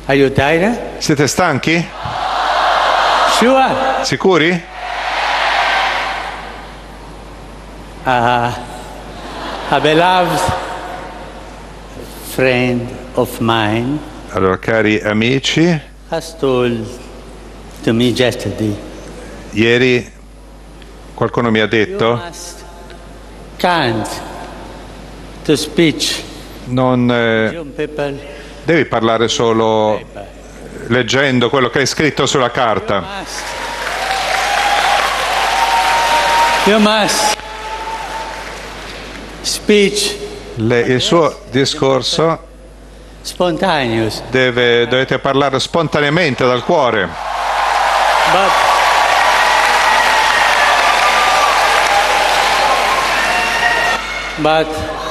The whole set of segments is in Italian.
aiutare? Siete stanchi? Sure. Sicuri? A beloved friend of mine Allora, cari amici, has told to me yesterday, ieri qualcuno mi ha you detto must can't to speech non young people devi parlare solo leggendo quello che è scritto sulla carta. you must speech Il suo discorso spontaneous, dovete parlare spontaneamente dal cuore. but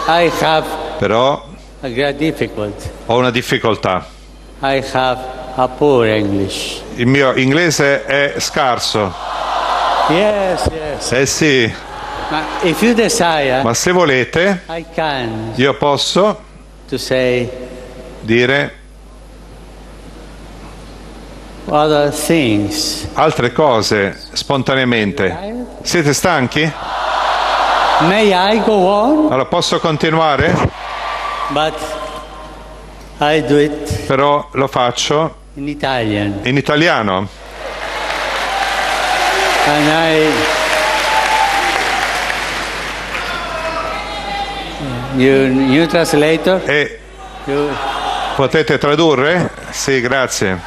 I have Però a great difficulty. ho una difficoltà. I have a poor English. Il mio inglese è scarso. Yes, yes. Eh sì, If you desire, ma se volete, I can io posso to say dire other things. altre cose spontaneamente. Siete stanchi? May I go on? Allora posso continuare? But I do it Però lo faccio in Italian. in italiano. And you translator? E You, potete tradurre? Sì, grazie.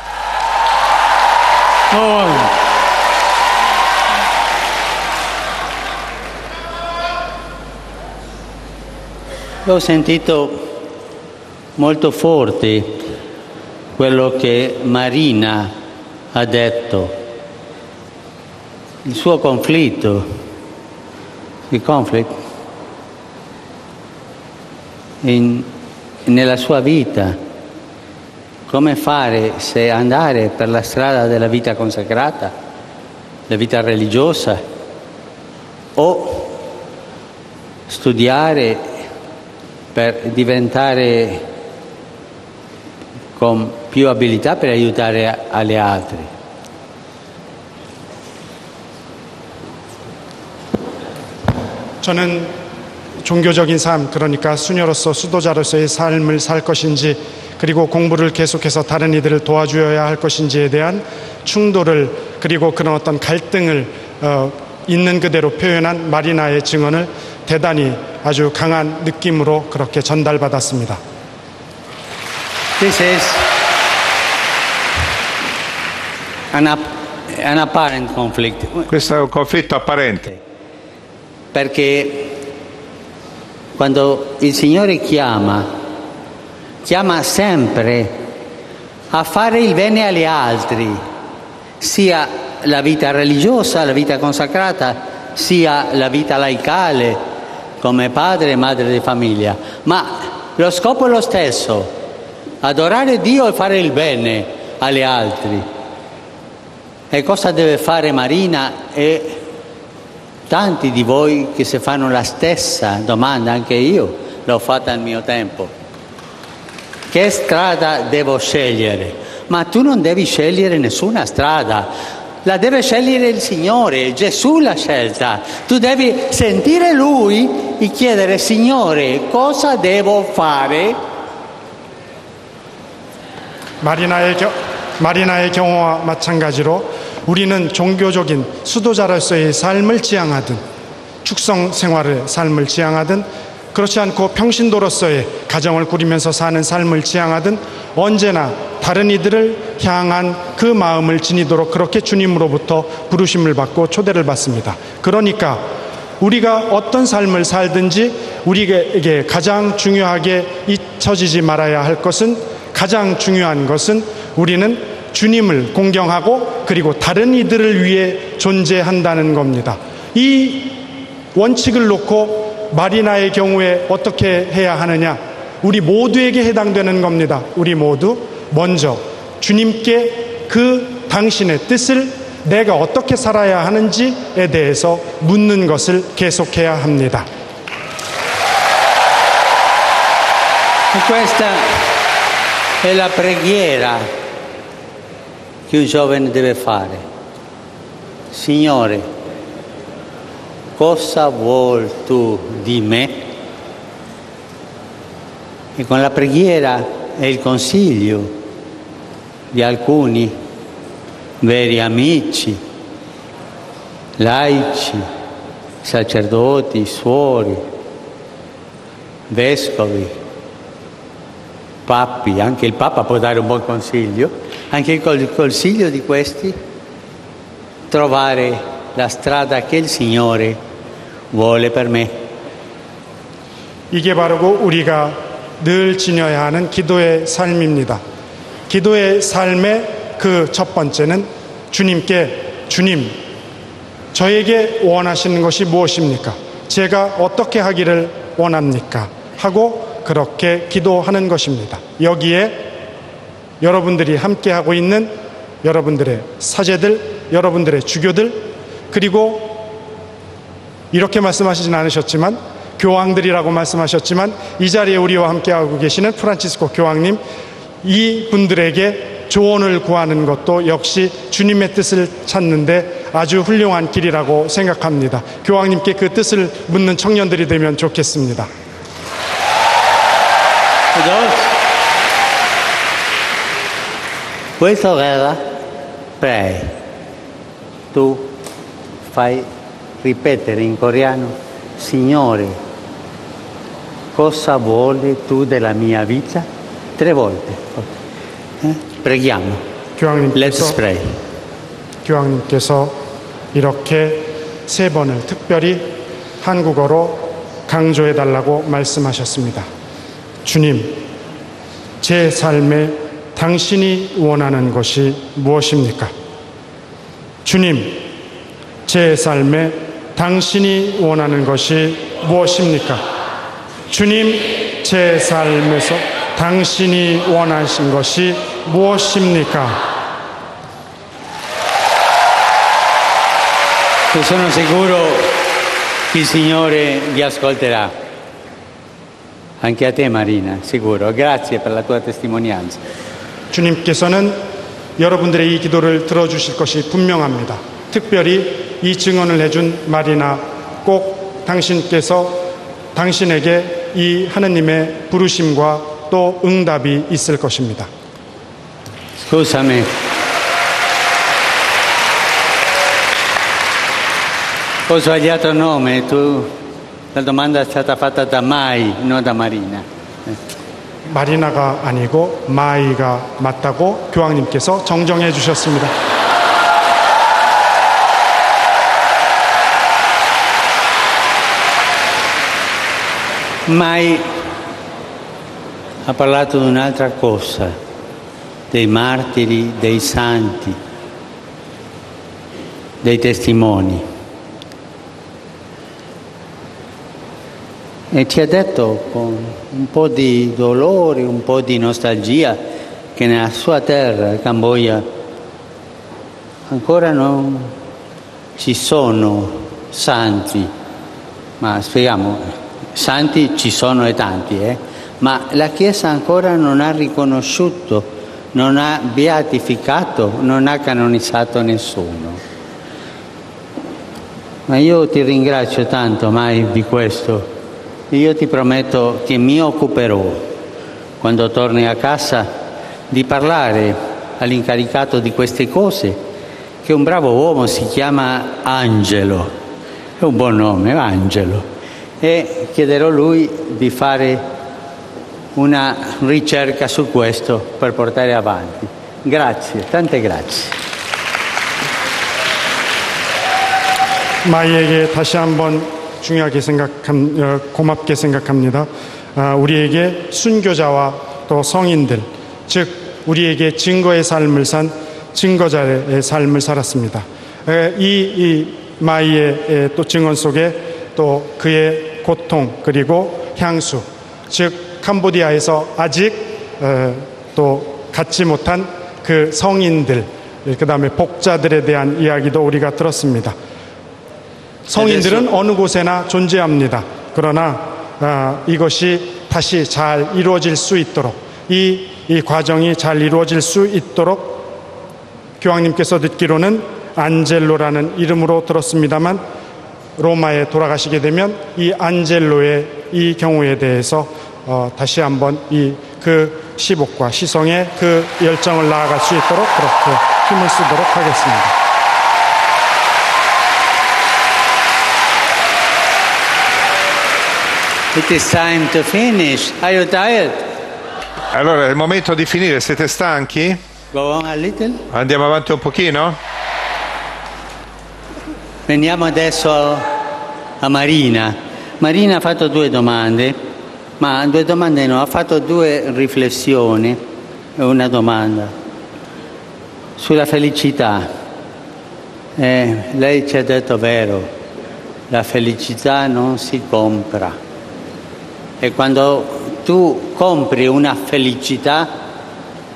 oh. Ho sentito molto forte quello che Marina ha detto, il suo conflitto, il conflict nella sua vita, come fare se andare per la strada della vita consacrata, la vita religiosa, o studiare per diventare con più abilità per aiutare alle altre. 저는 종교적인 삶, 그러니까 수녀로서 수도자로서의 삶을 살 것인지, 그리고 공부를 계속해서 다른 이들을 도와주어야 할 것인지에 대한 충돌을, 그리고 그런 어떤 갈등을 있는 그대로 표현한 마리나의 증언을 대단히 아주 강한 느낌으로 그렇게 전달받았습니다. This is an apparent conflict. Questo è un conflitto apparente. Perché quando il Signore chiama sempre a fare il bene agli altri, sia la vita religiosa, la vita consacrata, sia la vita laicale, come padre e madre di famiglia. Ma lo scopo è lo stesso, adorare Dio e fare il bene agli altri. E cosa deve fare Marina e tanti di voi che si fanno la stessa domanda, anche io l'ho fatta al mio tempo. Che strada devo scegliere? Ma tu non devi scegliere nessuna strada, la deve scegliere il Signore, Gesù l'ha scelta. Tu devi sentire Lui e chiedere: Signore, cosa devo fare? 마리나의 경우와 마찬가지로 우리는 종교적인 수도자로서의 삶을 지향하든 축성 생활의 삶을 지향하든 그렇지 않고 평신도로서의 가정을 꾸리면서 사는 삶을 지향하든 언제나 다른 이들을 향한 그 마음을 지니도록 그렇게 주님으로부터 부르심을 받고 초대를 받습니다. 그러니까 우리가 어떤 삶을 살든지 우리에게 가장 중요하게 잊혀지지 말아야 할 것은, 가장 중요한 것은 우리는 주님을 공경하고 그리고 다른 이들을 위해 존재한다는 겁니다. 이 원칙을 놓고 마리나의 경우에 어떻게 해야 하느냐, 우리 모두에게 해당되는 겁니다. 우리 모두 먼저 주님께 그 당신의 뜻을 내가 어떻게 살아야 하는지에 대해서 묻는 것을 계속해야 합니다. Questa è la preghiera che un giovane deve fare. Signore, cosa vuoi tu di me? E con la preghiera e il consiglio di alcuni veri amici, laici, sacerdoti, suori, vescovi, papi, anche il Papa può dare un buon consiglio, anche col consiglio di questi trovare la strada che il Signore vuole per me. 이게 바로 우리가 늘 지녀야 하는 기도의 삶입니다. 기도의 삶의 그 첫 번째는 주님께 주님, 저에게 원하시는 것이 무엇입니까? 제가 어떻게 하기를 원합니까? 하고 그렇게 기도하는 것입니다. 여기에 여러분들이 함께하고 있는 여러분들의 사제들, 여러분들의 주교들, 그리고 이렇게 말씀하시진 않으셨지만 교황들이라고 말씀하셨지만 이 자리에 우리와 함께하고 계시는 프란치스코 교황님, 이 분들에게 조언을 구하는 것도 역시 주님의 뜻을 찾는데 아주 훌륭한 길이라고 생각합니다. 교황님께 그 뜻을 묻는 청년들이 되면 좋겠습니다. Questa guerra, pray. Tu fai ripetere in coreano, Signore, cosa vuole tu della mia vita? 3 volte. Preghiamo. Let's pray. 교황님께서 이렇게 3번을 특별히 한국어로 강조해달라고 말씀하셨습니다. 주님, 제 삶에 당신이 원하는 것이 무엇입니까? 주님, 제 삶에 당신이 원하는 것이 무엇입니까? 주님, 제 삶에서 당신이 원하신 것이 무엇입니까? Sono sicuro che il Signore vi ascolterà. Anche a te, Marina, sicuro. Grazie per la tua testimonianza. 주님께서는 여러분들의 이 기도를 들어주실 것이 분명합니다. 특별히 이 증언을 해준 마리나, 꼭 당신에게 이 하느님의 부르심과 또 응답이 있을 것입니다. Scusami. Ho sbagliato il nome, la domanda è stata fatta da Mai, non da Marina. 마리나가 아니고 마이가 맞다고 교황님께서 정정해 주셨습니다. Mai ha parlato di un'altra cosa, dei martiri, dei santi, dei testimoni. E ci ha detto con un po' di dolore, un po' di nostalgia, che nella sua terra, Cambogia, ancora non ci sono santi. Ma spieghiamo, santi ci sono e tanti, ma la Chiesa ancora non ha riconosciuto, non ha beatificato, non ha canonizzato nessuno. Ma io ti ringrazio tanto, Mai, di questo. Io ti prometto che mi occuperò, quando torni a casa, di parlare all'incaricato di queste cose, che un bravo uomo si chiama Angelo, è un buon nome, Angelo, e chiederò a lui di fare una ricerca su questo per portare avanti. Grazie, tante grazie. 마이에게 다시 한번 중요하게 고맙게 생각합니다. 우리에게 순교자와 또 성인들, 즉 우리에게 증거의 삶을 산 증거자의 삶을 살았습니다. 이 마이의 또 증언 속에 또 그의 고통 그리고 향수, 즉 캄보디아에서 아직 또 갖지 못한 그 성인들, 그 다음에 복자들에 대한 이야기도 우리가 들었습니다. 성인들은 어느 곳에나 존재합니다. 그러나 이것이 다시 잘 이루어질 수 있도록, 이 과정이 잘 이루어질 수 있도록 교황님께서 듣기로는 안젤로라는 이름으로 들었습니다만 로마에 돌아가시게 되면 이 안젤로의 이 경우에 대해서 다시 한번 그 시복과 시성의 그 열정을 나아갈 수 있도록 그렇게 힘을 쓰도록 하겠습니다. It is time to finish. Are you tired? Allora è il momento di finire, siete stanchi? Go on a little. Andiamo avanti un pochino? Veniamo adesso a Marina. Marina ha fatto due domande, ma due domande no, ha fatto due riflessioni e una domanda sulla felicità. Lei ci ha detto vero, la felicità non si compra. E quando tu compri una felicità,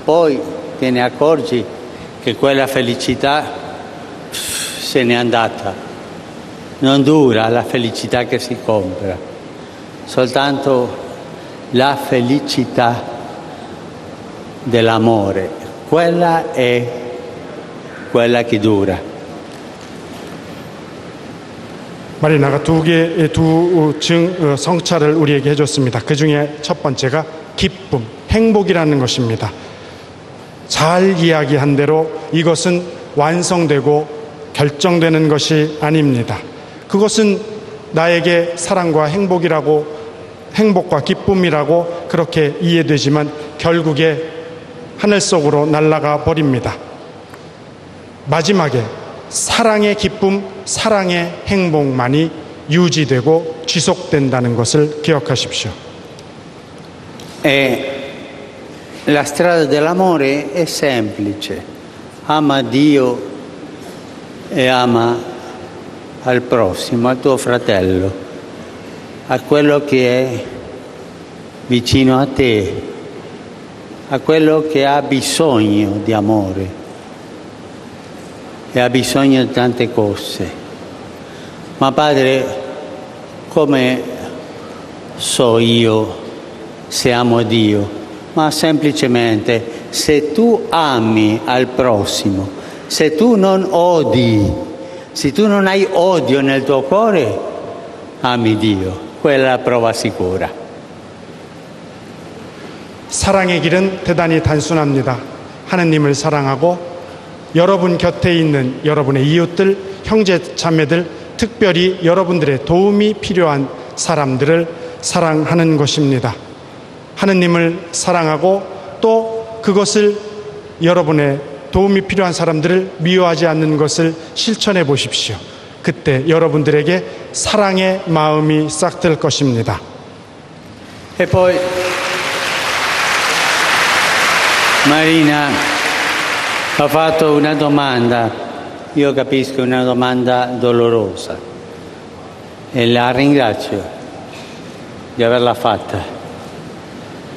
poi te ne accorgi che quella felicità se n'è andata. Non dura la felicità che si compra, soltanto la felicità dell'amore, quella è quella che dura. 마리나가 두 성찰을 우리에게 해줬습니다. 그 중에 첫 번째가 기쁨, 행복이라는 것입니다. 잘 이야기한 대로 이것은 완성되고 결정되는 것이 아닙니다. 그것은 나에게 사랑과 행복과 기쁨이라고 그렇게 이해되지만 결국에 하늘 속으로 날아가 버립니다. 마지막에 사랑의 기쁨, 사랑의 행복만이 유지되고 지속된다는 것을 기억하십시오. La strada dell'amore è semplice. Ama Dio e ama al prossimo, al tuo fratello, a quello che è vicino a te, a quello che ha bisogno di amore. E ha bisogno di tante cose. Ma Padre, come so io se amo Dio? Ma semplicemente se tu ami al prossimo, se tu non odi, se tu non hai odio nel tuo cuore, ami Dio. Quella è la prova sicura. 사랑의 길은 대단히 단순합니다. 하느님을 사랑하고 여러분 곁에 있는 여러분의 이웃들, 형제, 자매들, 특별히 여러분들의 도움이 필요한 사람들을 사랑하는 것입니다. 하느님을 사랑하고 또 그것을 여러분의 도움이 필요한 사람들을 미워하지 않는 것을 실천해 보십시오. 그때 여러분들에게 사랑의 마음이 싹틀 것입니다. E poi Marina ha fatto una domanda, io capisco una domanda dolorosa e la ringrazio di averla fatta,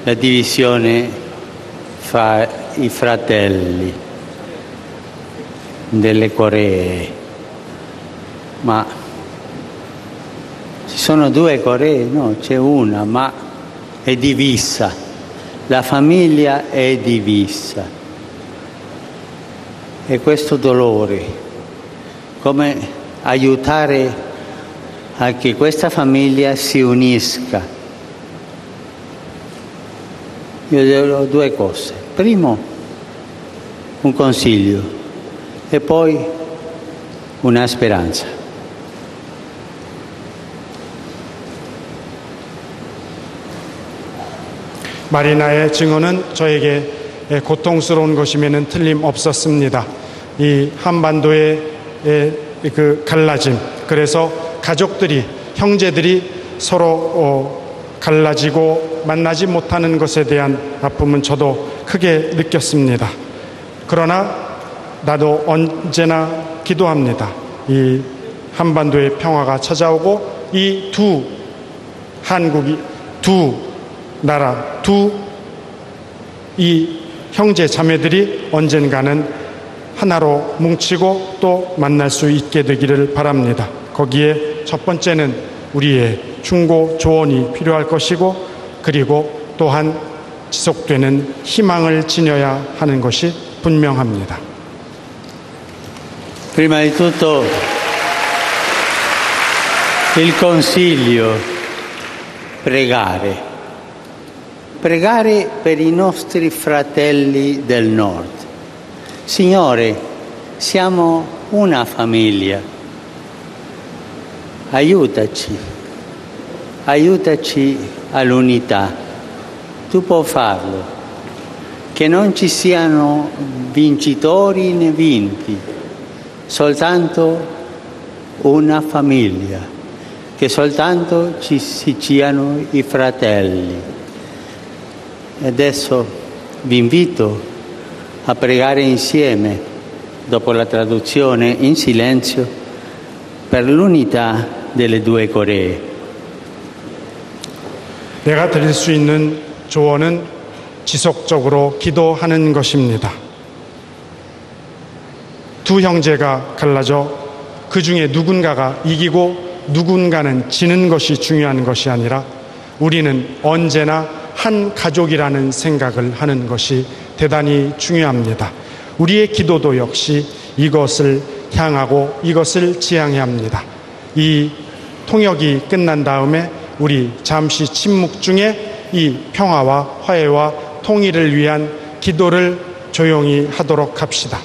la divisione fra i fratelli delle Coree, ma ci sono due Coree? No, c'è una, ma è divisa, la famiglia è divisa. E questo dolore, come aiutare a che questa famiglia si unisca? Io dirò due cose. Primo, un consiglio e poi una speranza. 마리나의 증언은 저에게 고통스러운 것이면은 틀림없었습니다. 이 한반도의 그 갈라짐, 그래서 가족들이, 형제들이 서로 갈라지고 만나지 못하는 것에 대한 아픔은 저도 크게 느꼈습니다. 그러나 나도 언제나 기도합니다. 이 한반도의 평화가 찾아오고 이 한국이 두 나라, 이 형제 자매들이 언젠가는 하나로 뭉치고 또 만날 수 있게 되기를 바랍니다. 거기에 첫 번째는 우리의 충고 조언이 필요할 것이고, 그리고 또한 지속되는 희망을 지녀야 하는 것이 분명합니다. Prima di tutto il consiglio, pregare. Pregare per i nostri fratelli del Nord. Signore, siamo una famiglia. Aiutaci all'unità. Tu puoi farlo. Che non ci siano vincitori né vinti, soltanto una famiglia, che soltanto ci siano i fratelli. E adesso vi invito a pregare insieme, dopo la traduzione in silenzio, per l'unità delle due Coree. 내가 드릴 수 있는 조언은 지속적으로 기도하는 것입니다. 두 형제가 갈라져 그 중에 누군가가 이기고 누군가는 지는 것이 중요한 것이 아니라 우리는 언제나 한 가족이라는 생각을 하는 것이 대단히 중요합니다. 우리의 기도도 역시 이것을 향하고 이것을 지향해야 합니다. 이 통역이 끝난 다음에 우리 잠시 침묵 중에 이 평화와 화해와 통일을 위한 기도를 조용히 하도록 합시다.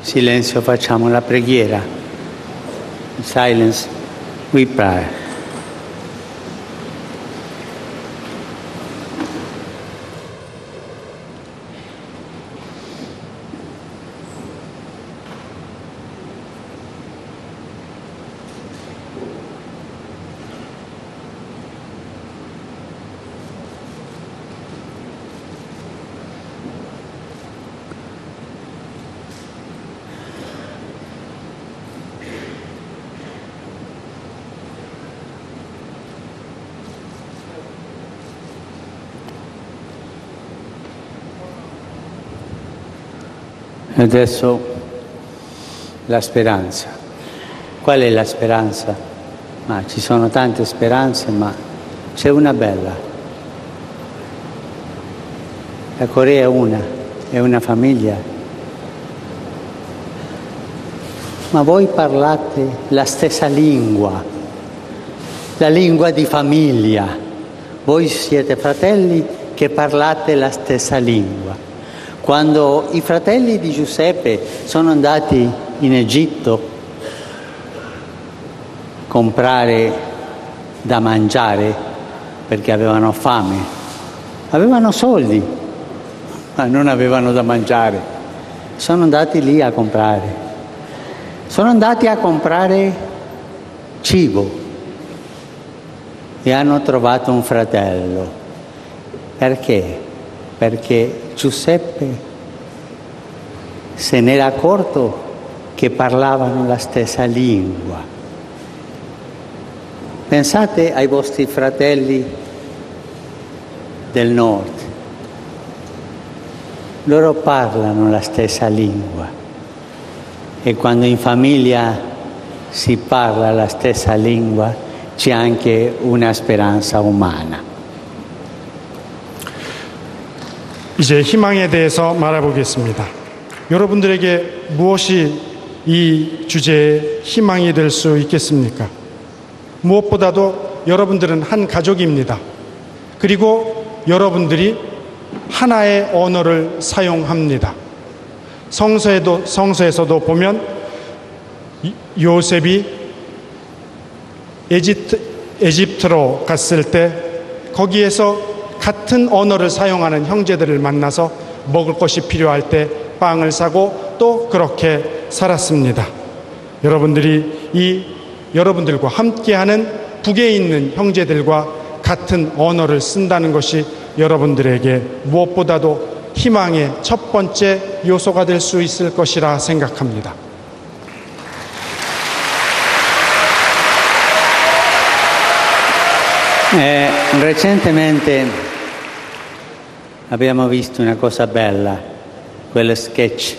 Silenzio, facciamo la preghiera. In silence, we pray. Adesso la speranza. Qual è la speranza? Ma ci sono tante speranze, ma c'è una bella. La Corea è una famiglia. Ma voi parlate la stessa lingua, la lingua di famiglia. Voi siete fratelli che parlate la stessa lingua. Quando i fratelli di Giuseppe sono andati in Egitto a comprare da mangiare perché avevano fame, avevano soldi, ma non avevano da mangiare. Sono andati lì a comprare. Sono andati a comprare cibo e hanno trovato un fratello. Perché? Perché Giuseppe se n'era accorto che parlavano la stessa lingua. Pensate ai vostri fratelli del Nord. Loro parlano la stessa lingua e quando in famiglia si parla la stessa lingua c'è anche una speranza umana. 이제 희망에 대해서 말해보겠습니다. 여러분들에게 무엇이 이 주제의 희망이 될 수 있겠습니까? 무엇보다도 여러분들은 한 가족입니다. 그리고 여러분들이 하나의 언어를 사용합니다. 성서에서도 보면 요셉이 에집트로 갔을 때 거기에서 같은 언어를 사용하는 형제들을 만나서 먹을 것이 필요할 때 빵을 사고 또 그렇게 살았습니다. 여러분들이 여러분들과 함께하는 북에 있는 형제들과 같은 언어를 쓴다는 것이 여러분들에게 무엇보다도 희망의 첫 번째 요소가 될 수 있을 것이라 생각합니다. Recentemente abbiamo visto una cosa bella, quello sketch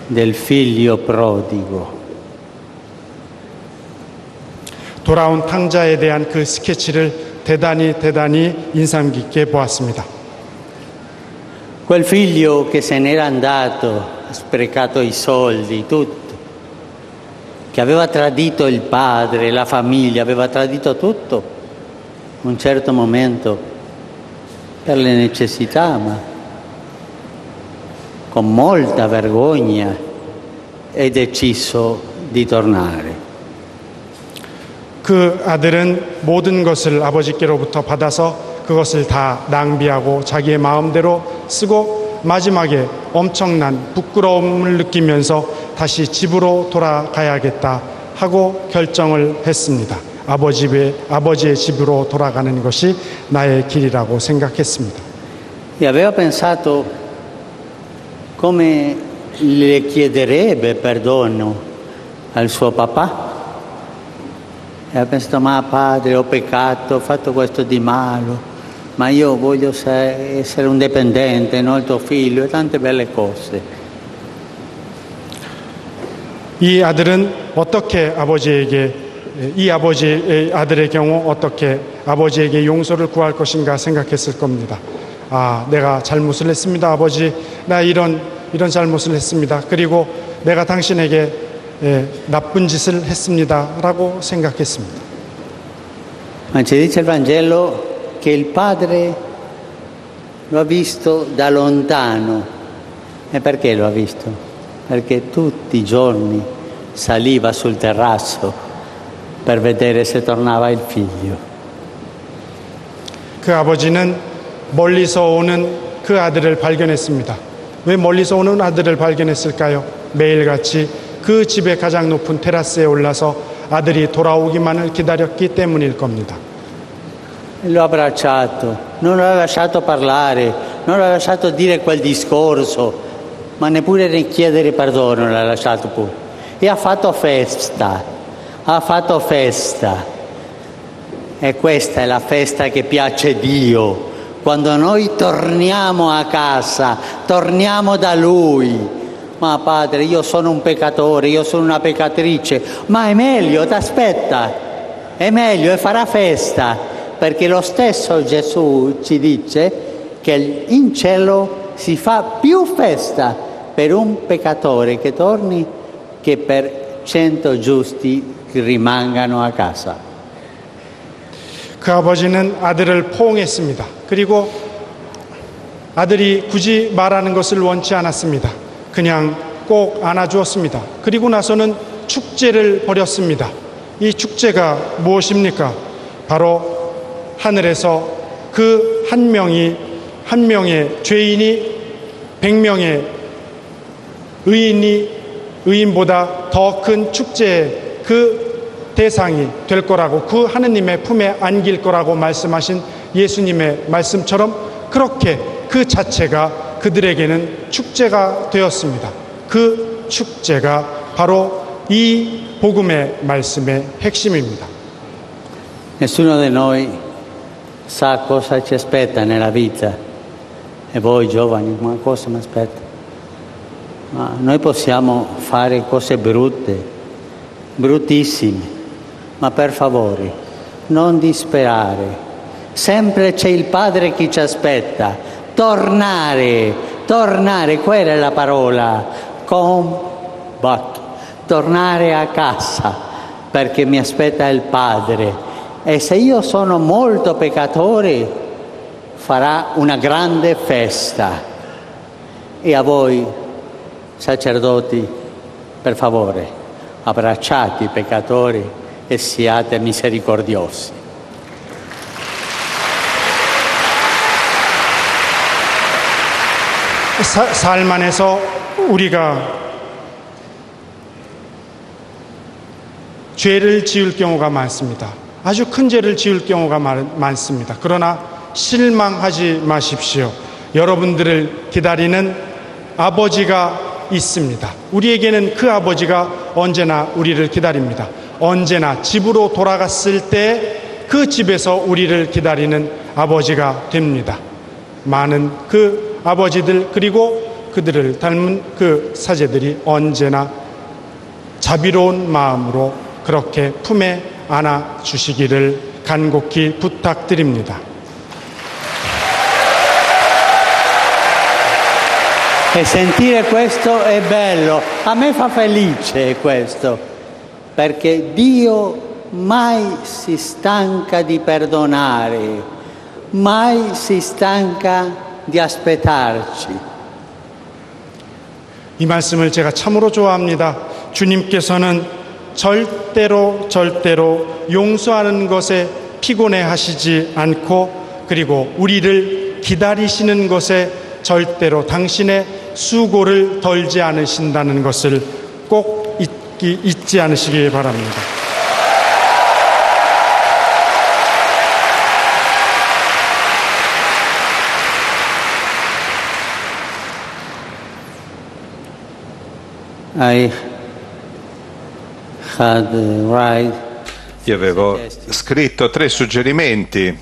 del figlio prodigo. 돌아온 탕자에 대한 그 스케치를 대단히 인상 깊게 보았습니다. Quel figlio che se n'era andato sprecato i soldi, tutto, che aveva tradito il padre, la famiglia, aveva tradito tutto, in un certo momento, per le necessità, ma con molta vergogna, è deciso di tornare. 그 아들은 모든 것을 아버지께로부터 받아서 그것을 다 낭비하고 자기의 마음대로 쓰고 마지막에 엄청난 부끄러움을 느끼면서 다시 집으로 돌아가야겠다 하고 결정을 했습니다. 아버지의 집으로 돌아가는 것이 나의 길이라고 생각했습니다. E aveva pensato come le chiederebbe perdono al suo papà. E ha pensato, ma padre, ho peccato, ho fatto questo di malo, ma io voglio essere un dipendente, non il tuo figlio, e tante belle cose. 이 아들은 어떻게 이 아들의 경우 어떻게 아버지에게 용서를 구할 것인가 생각했을 겁니다. 아, 내가 잘못을 했습니다, 아버지. 나 이런 잘못을 했습니다. 그리고 내가 당신에게 나쁜 짓을 했습니다라고 생각했습니다. Ma ci dice il Vangelo che il padre lo ha visto da lontano. E perché lo ha visto? Perché tutti i giorni saliva sul terrazzo per vedere se tornava il figlio. 그 아버지는 멀리서 오는 그 아들을 발견했습니다. 왜 멀리서 오는 아들을 발견했을까요? 매일같이 그 집의 가장 높은 테라스에 올라서 아들이 돌아오기만을 기다렸기 때문일 겁니다. L'ho abbracciato, non l'ho lasciato parlare, non l'ho lasciato dire quel discorso, ma neppure chiedere perdono l'ha lasciato pure. E ha fatto festa. E questa è la festa che piace a Dio, quando noi torniamo a casa, torniamo da Lui. Ma padre, io sono un peccatore, io sono una peccatrice, ma è meglio, t'aspetta, è meglio e farà festa, perché lo stesso Gesù ci dice che in cielo si fa più festa per un peccatore che torni che per 100 giusti che rimangano a casa. 그 아버지는 아들을 포옹했습니다. 그리고 아들이 굳이 말하는 것을 원치 않았습니다. 그냥 꼭 안아주었습니다. 그리고 나서는 축제를 벌였습니다. 이 축제가 무엇입니까? 바로 하늘에서 그 한 명의 죄인이 100명의 의인보다 더 큰 축제의 그 대상이 될 거라고, 그 하느님의 품에 안길 거라고 말씀하신 예수님의 말씀처럼 그렇게 그 자체가 그들에게는 축제가 되었습니다. 그 축제가 바로 이 복음의 말씀의 핵심입니다. Nessuno di noi sa cosa ci aspetta nella vita. E voi giovani, ma cosa mi aspetta? Ma noi possiamo fare cose brutte, bruttissime, ma per favore non disperare. Sempre c'è il Padre che ci aspetta. Tornare, quella è la parola. Tornare a casa, perché mi aspetta il Padre. E se io sono molto peccatore, farà una grande festa. E a voi, sacerdoti, per favore, abbracciate i peccatori e siate misericordiosi. 삶 안에서 우리가 죄를 지을 경우가 많습니다. 아주 큰 죄를 지을 경우가 많습니다. 그러나 실망하지 마십시오. 여러분들을 기다리는 아버지가 있습니다. 우리에게는 그 아버지가 언제나 우리를 기다립니다. 언제나 집으로 돌아갔을 때 그 집에서 우리를 기다리는 아버지가 됩니다. 많은 그 아버지들, 그리고 그들을 닮은 그 사제들이 언제나 자비로운 마음으로 그렇게 품에 안아 주시기를 간곡히 부탁드립니다. E sentire questo è bello, a me fa felice questo, perché Dio mai si stanca di perdonare, mai si stanca di aspettarci. 이 말씀을 제가 참으로 좋아합니다. 주님께서는 절대로 용서하는 것에 피곤해하시지 않고, 그리고 우리를 기다리시는 것에 절대로 당신의 수고를 덜지 않으신다는 것을 꼭 잊지 않으시길 바랍니다. I had write Io avevo scritto 3 suggerimenti,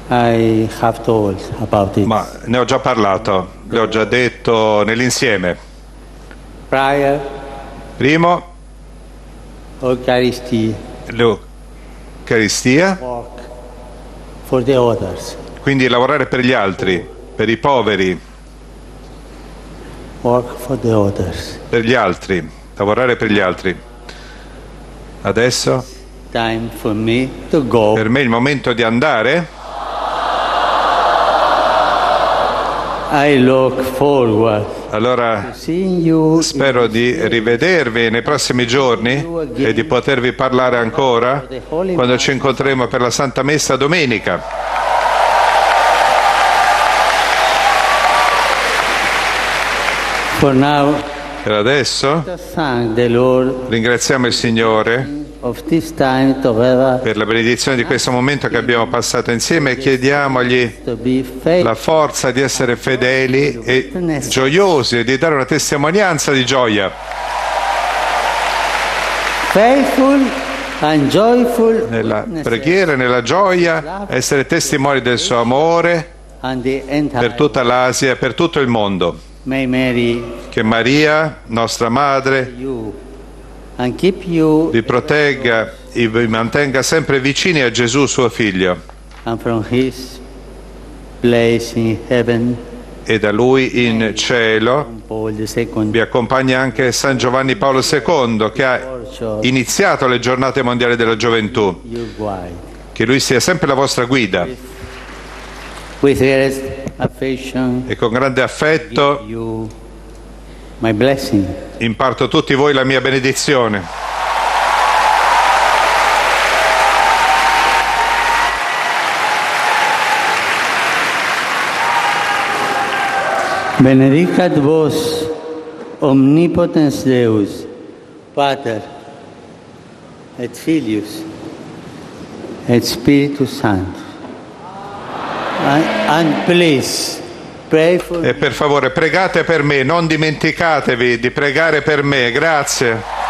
I have told about it. ma ne ho già parlato, le ho già detto nell'insieme. Prayer, Primo, Eucharistia, l'Eucaristia, work for the others, quindi lavorare per gli altri, per i poveri, work for the others. per gli altri, lavorare per gli altri. Adesso Time for me to go. per me è il momento di andare. I look forward Allora to seeing you. spero di rivedervi nei prossimi giorni e di potervi parlare ancora quando ci incontreremo per la Santa Messa domenica. For now, Per adesso just thank the Lord ringraziamo il Signore of this time together per la benedizione di questo momento che abbiamo passato insieme e chiediamogli to be la forza di essere fedeli e gioiosi e di dare una testimonianza di gioia, faithful and joyful nella preghiera e nella gioia, essere testimoni del suo amore and the per entire. tutta l'Asia e per tutto il mondo. May Mary Che Maria, nostra madre, you and keep you vi protegga e vi mantenga sempre vicini a Gesù suo figlio, and from His place in heaven. e da lui in cielo Paul II vi accompagna anche San Giovanni Paolo II, che ha iniziato le giornate mondiali della gioventù. your guide. Che lui sia sempre la vostra guida, With great affection, e con grande affetto you my blessing. imparto a tutti voi la mia benedizione. Benedicat vos omnipotens Deus, Pater et Filius et Spiritus Sanctus. And please pray for E per favore pregate per me, non dimenticatevi di pregare per me. Grazie.